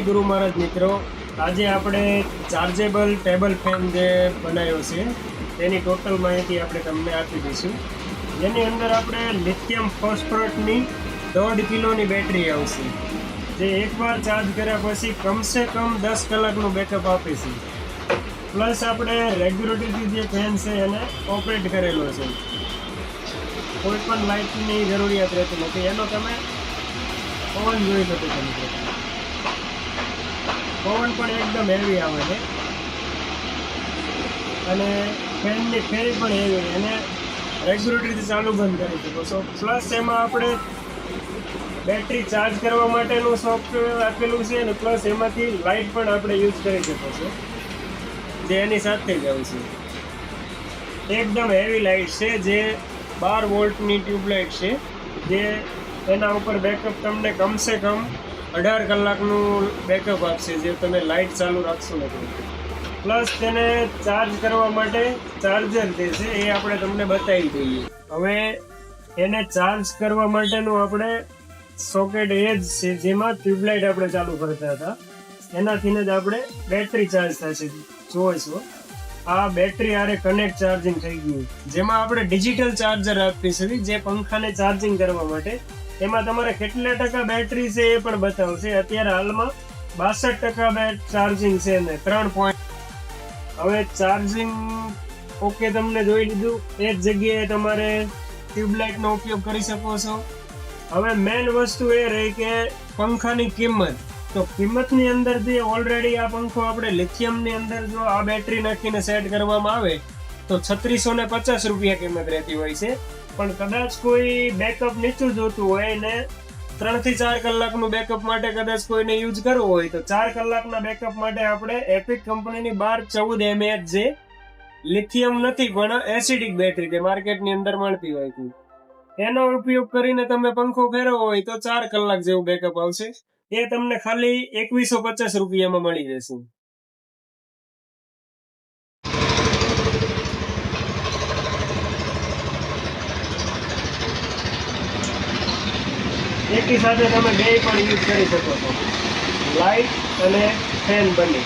ગુરુ મહારાજ મિત્રો, આજે આપણે ચાર્જેબલ ટેબલ ફેન જે બનાવ્યો છે તેની ટોટલ માહિતી આપણે તમને આપી દઈશું. જેની અંદર આપણે લિથિયમ ફોસ્ફેટની 1.5 કિલોની બેટરી આવશે, જે એકવાર ચાર્જ કર્યા પછી કમસે કમ 10 કલાકનું બેકઅપ આપે છે. પ્લસ આપણે રેગ્યુલેટરથી જે ફેન છે એને ઓપરેટ કરેલો છે, કોઈ પણ લાઇટની જરૂરિયાત રહેતી નથી. એનો તમે પવન જોઈ શકો છો, પવન પણ એકદમ હેવી આવે છે અને ફેનની ફેરી પણ હેવી, અને રેગ્યુલેટરથી ચાલુ બંધ કરી શકો છો. પ્લસ એમાં આપણે બેટરી ચાર્જ કરવા માટેનું સોફ્ટવેર આપેલું છે, અને પ્લસ એમાંથી લાઇટ પણ આપણે યુઝ કરી શકો છો, જે એની સાથે જ આવશે. એકદમ હેવી લાઇટ છે, જે 12 વોલ્ટની ટ્યુબલાઇટ છે, જે એના ઉપર બેકઅપ તમને કમસે કમ 18 કલાકનું બેકઅપ આપશે, જે તમે લાઇટ ચાલુ રાખશો નથી. પ્લસ તેને ચાર્જ કરવા માટે ચાર્જર જે છે એ આપણે તમને બતાવી દઈએ. હવે એને ચાર્જ કરવા માટેનું આપણે સોકેટ એ જ છે, જેમાં ટ્યુબલાઇટ આપણે ચાલુ કરતા હતા, એનાથી જ આપણે બેટરી ચાર્જ થશે. જુઓ છો, આ બેટરી આરે કનેક્ટ ચાર્જિંગ થઈ ગયું, જેમાં આપણે ડિજિટલ ચાર્જર આપી શકીએ, જે પંખાને ચાર્જિંગ કરવા માટે. એમાં તમારે કેટલા ટકા બેટરી છે એ પણ બતાવશે. અત્યારે હાલમાં 62% ચાર્જિંગ છે ને 3. હવે ચાર્જિંગ ઓકે તમને જોઈ લીધું. એ જ જગ્યાએ તમારે ટ્યુબલાઇટનો ઉપયોગ કરી શકો છો. હવે મેઇન વસ્તુ એ રહી કે પંખાની કિંમત. તો કિંમતની અંદર જે ઓલરેડી આ પંખો આપણે લિથિયમની અંદર જો આ બેટરી નાખીને સેટ કરવામાં આવે તો 3650 રૂપિયા કિંમત રહેતી હોય છે. પણ કદાચ કોઈ બેકઅપ નીચું જોતું હોય ને 3 થી 4 કલાકનું બેકઅપ માટે કદાચ કોઈને યુઝ કરવો હોય તો 4 કલાકના બેકઅપ માટે આપણે એપિક કંપનીની 1214 mAh જે લિથિયમ નથી પણ એસિડિક બેટરી જે માર્કેટની અંદર મળતી હોય છે, એનો ઉપયોગ કરીને તમે પંખો ફેરવો હોય તો 4 કલાક જેવું બેકઅપ આવશે. એ તમને ખાલી 2150 રૂપિયામાં મળી જશે. એકી સાથે તમે બે પણ યુઝ કરી શકો છો, લાઇટ અને ફેન બંને.